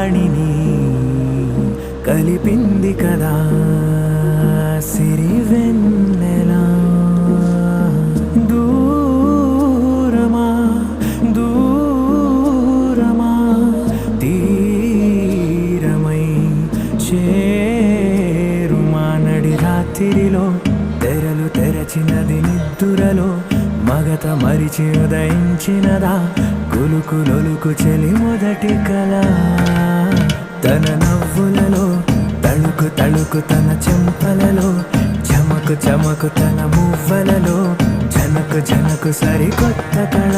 వాణిని కలిపింది కదా సిరి వెన్నెలా. దూరమా దూరమా తీరమై చేరుమా నడి రాత్రిలో తెరలు తెరచినది నిద్దురలో మగత మరిచి ఉదయించినదా కులుకులొలుకు చెలి మొదటి కళ. తన నవ్వులలో తళుకు తళుకు తన చెంపలలో చమకు చమకు తన మువ్వలలో జనకు జనకు సరికొత్త కళ.